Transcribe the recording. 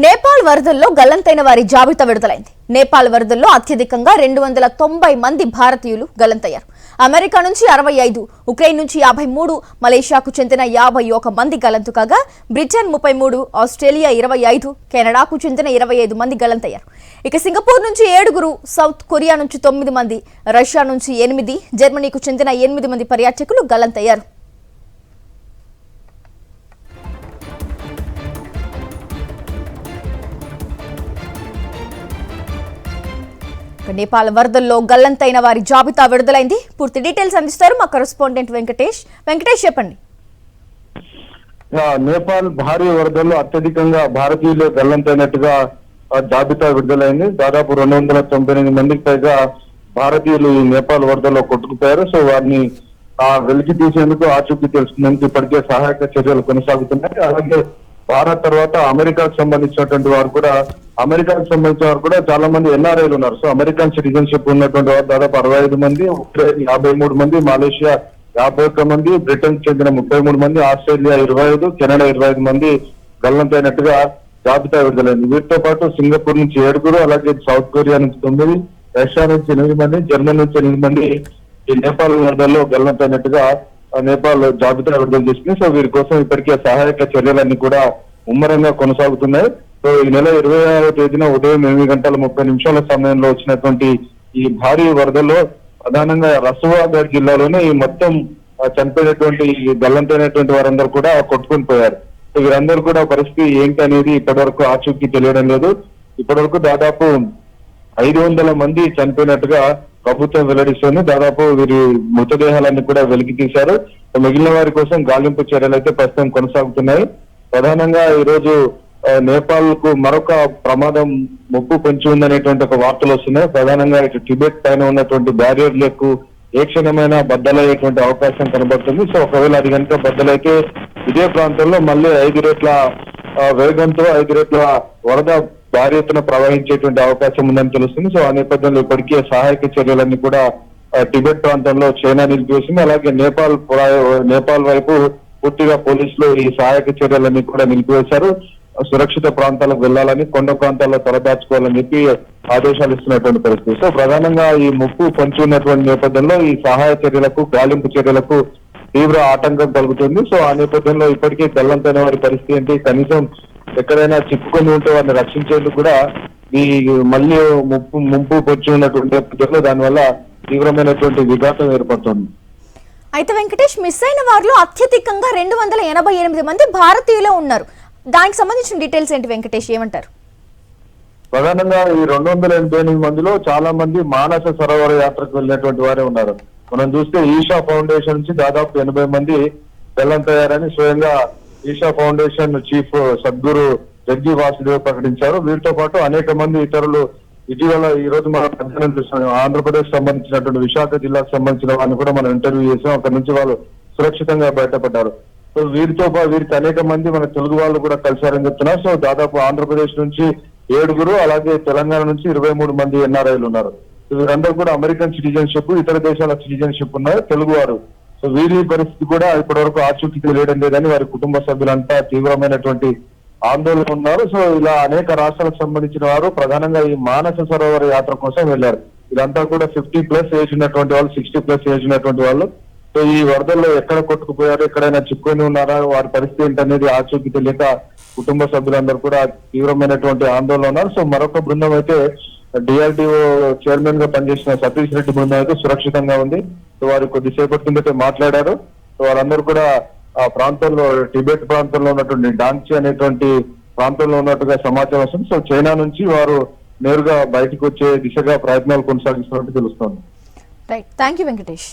నేపాల్ వరదల్లో గల్లంతైన వారి జాబితా విడుదలైంది. నేపాల్ వరదల్లో అత్యధికంగా 290 మంది భారతీయులు గల్లంతయ్యారు. అమెరికా నుంచి 65, ఉక్రెయిన్ నుంచి 53, మలేషియాకు చెందిన 51 మంది గల్లంతు కాగా బ్రిటన్ 33, ఆస్ట్రేలియా 25, కెనడాకు చెందిన 25 మంది గల్లంతయ్యారు. ఇక సింగపూర్ నుంచి 7, సౌత్ కొరియా నుంచి 9 మంది, రష్యా నుంచి 8, జర్మనీకు చెందిన 8 మంది పర్యాటకులు గల్లంతయ్యారు. నేపాల్ వరదల్లో గల్లంతైన వారి జాబితా విడుదలైంది. పూర్తి డీటెయిల్స్ అందిస్తారు మా కరెస్పాండెంట్ వెంకటేష్. చెప్పండి. నేపాల్ భారీ వరదల్లో అత్యధికంగా భారతీయులు గల్లంతైనట్టుగా జాబితా విడుదలైంది. దాదాపు 298 మందికి పైగా భారతీయులు ఈ నేపాల్ వరదల్లో కొట్టుకుపోయారు. సో వారిని వెలికి తీసేందుకు ఆచూకీ తెలుసుకునేందుకు ఇప్పటికే సహాయక చర్యలు కొనసాగుతున్నాయి. అలాగే భారత్ తర్వాత అమెరికాకు సంబంధించిన వారు కూడా చాలా మంది ఎన్ఆర్ఐలు ఉన్నారు. సో అమెరికన్ సిటిజన్షిప్ ఉన్నటువంటి వారు దాదాపు 65 మంది, ఉక్రెయిన్ 53 మంది, మలేషియా 51 మంది, బ్రిటన్ చెందిన 33 మంది, ఆస్ట్రేలియా 25, కెనడా 25 మంది గల్లంతైనట్టుగా జాబితా విడుదలైంది. వీటితో పాటు సింగపూర్ నుంచి 7, అలాగే సౌత్ కొరియా నుంచి 9, రష్యా నుంచి 8 మంది, జర్మనీ నుంచి 8 మంది ఈ నేపాల్ వరదల్లో గల్లంతైనట్టుగా నేపాల్ జాబితా విడుదల చేసింది. సో వీరి కోసం ఇప్పటికే సహాయక చర్యలన్నీ కూడా ముమ్మరంగా కొనసాగుతున్నాయి. సో ఈ నెల 26వ తేదీన ఉదయం 8:30 సమయంలో వచ్చినటువంటి ఈ భారీ వరదల్లో ప్రధానంగా రసువాగఢ్ జిల్లాలోనే ఈ మొత్తం చనిపోయినటువంటి గల్లంతైనటువంటి వారందరూ కూడా కొట్టుకుని పోయారు. సో వీరందరూ కూడా పరిస్థితి ఏంటి అనేది ఇప్పటివరకు ఆచూకీ తెలియడం లేదు. ఇప్పటివరకు దాదాపు 500 మంది చనిపోయినట్టుగా ప్రభుత్వం వెల్లడిస్తోంది. దాదాపు వీరి మృతదేహాలన్నీ కూడా వెలికి తీశారు. మిగిలిన వారి కోసం గాలింపు చర్యలు అయితే ప్రస్తుతం కొనసాగుతున్నాయి. ప్రధానంగా ఈ రోజు నేపాల్ కు మరొక ప్రమాదం ముప్పు పొంచి ఉందనేటువంటి ఒక వార్తలు వస్తున్నాయి. ప్రధానంగా ఇటు టిబెట్ పైన ఉన్నటువంటి బ్యారియర్లకు ఏ క్షణమైనా బద్దలయ్యేటువంటి అవకాశం కనబడుతుంది. సో ఒకవేళ అది కనుక బద్దలైతే ఇదే ప్రాంతంలో మళ్ళీ 5 రెట్ల వేగంతో 5 రెట్ల వరద భారీ ఎత్తున ప్రవహించేటువంటి అవకాశం ఉందని తెలుస్తుంది. సో ఆ నేపథ్యంలో ఇప్పటికే సహాయక చర్యలన్నీ కూడా టిబెట్ ప్రాంతంలో చైనా నిలిపివేసింది. అలాగే నేపాల్ వైపు పూర్తిగా పోలీసులు ఈ సహాయక చర్యలన్నీ కూడా నిలిపివేశారు. సురక్షిత ప్రాంతాలకు వెళ్లాలని, కొండ ప్రాంతాల్లో తలదాచుకోవాలని చెప్పి ఆదేశాలు ఇస్తున్నటువంటి పరిస్థితి. సో ప్రధానంగా ఈ ముప్పు పొంచి ఉన్నటువంటి నేపథ్యంలో ఈ సహాయ చర్యలకు, గాలింపు చర్యలకు తీవ్ర ఆటంకం కలుగుతుంది. సో ఆ నేపథ్యంలో ఇప్పటికే గల్లంతైన వారి పరిస్థితి ఏంటి, కనీసం ఎక్కడైనా చిక్కుకొని ఉంటే వారిని రక్షించేందుకు కూడా ఈ మళ్ళీ ముంపు పొంచి ఉన్నటువంటి నేపథ్యంలో దానివల్ల తీవ్రమైనటువంటి విఘాతం ఏర్పడుతుంది. అయితే వెంకటేష్, మిస్ అయిన వారిలో అత్యధికంగా 288 మంది భారతీయులు ఉన్నారు. దానికి సంబంధించిన డీటెయిల్స్ ఏంటి వెంకటేష్, ఏమంటారు? ప్రధానంగా ఈ 288 మందిలో చాలా మంది మానస సరోవర యాత్రకు వెళ్ళినటువంటి వారే ఉన్నారు. మనం చూస్తే ఈషా ఫౌండేషన్ నుంచి దాదాపు 80 మంది గల్లంతయ్యారని స్వయంగా ఈషా ఫౌండేషన్ చీఫ్ సద్గురు జగ్గి వాసుదేవ్ ప్రకటించారు. వీరితో పాటు అనేక మంది ఇతరులు ఇటీవల ఈ రోజు మనం అధ్యయనం చూస్తున్నాం. ఆంధ్రప్రదేశ్ సంబంధించినటువంటి విశాఖ జిల్లాకు సంబంధించిన వారిని కూడా మనం ఇంటర్వ్యూ చేసాం. అక్కడి నుంచి వాళ్ళు సురక్షితంగా బయటపడ్డారు. సో వీరికి అనేక మంది మన తెలుగు వాళ్ళు కూడా కలిశారని చెప్తున్నారు. సో దాదాపు ఆంధ్రప్రదేశ్ నుంచి 7, అలాగే తెలంగాణ నుంచి 23 మంది ఎన్ఆర్ఐలు ఉన్నారు. వీరందరూ కూడా అమెరికన్ సిటిజన్షిప్, ఇతర దేశాల సిటిజన్షిప్ ఉన్నారు, తెలుగువారు. సో వీరి పరిస్థితి కూడా ఇప్పటివరకు ఆచూకీ తెలియడం లేదని వారి కుటుంబ సభ్యులంతా తీవ్రమైనటువంటి ఆందోళన ఉన్నారు. సో ఇలా అనేక రాష్ట్రాలకు సంబంధించిన వారు ప్రధానంగా ఈ మానస సరోవర యాత్ర కోసం వెళ్లారు. ఇదంతా కూడా 50+ ఏజ్ ఉన్నటువంటి వాళ్ళు, 60+ ఏజ్ ఉన్నటువంటి వాళ్ళు. సో ఈ వరదల్లో ఎక్కడ కొట్టుకుపోయారు, ఎక్కడైనా చిక్కుని ఉన్నారా, వారి పరిస్థితి ఏంటనేది ఆచూకీ తెలియక కుటుంబ సభ్యులందరూ కూడా తీవ్రమైనటువంటి ఆందోళన ఉన్నారు. సో మరొక బృందం అయితే డిఆర్డిఓ చైర్మన్ గా పనిచేసిన సతీష్ రెడ్డి బృందం అయితే సురక్షితంగా ఉంది. సో వారు కొద్దిసేపటి కిందటే మాట్లాడారు. సో వారందరూ కూడా ఆ ప్రాంతంలో, టిబెట్ ప్రాంతంలో ఉన్నటువంటి డాంగ్చి అనేటువంటి ప్రాంతంలో ఉన్నట్టుగా సమాచారం వస్తుంది. సో చైనా నుంచి వారు నేరుగా బయటకు వచ్చే దిశగా ప్రయత్నాలు కొనసాగిస్తున్నట్టు తెలుస్తోంది. Right, thank you Venkatesh.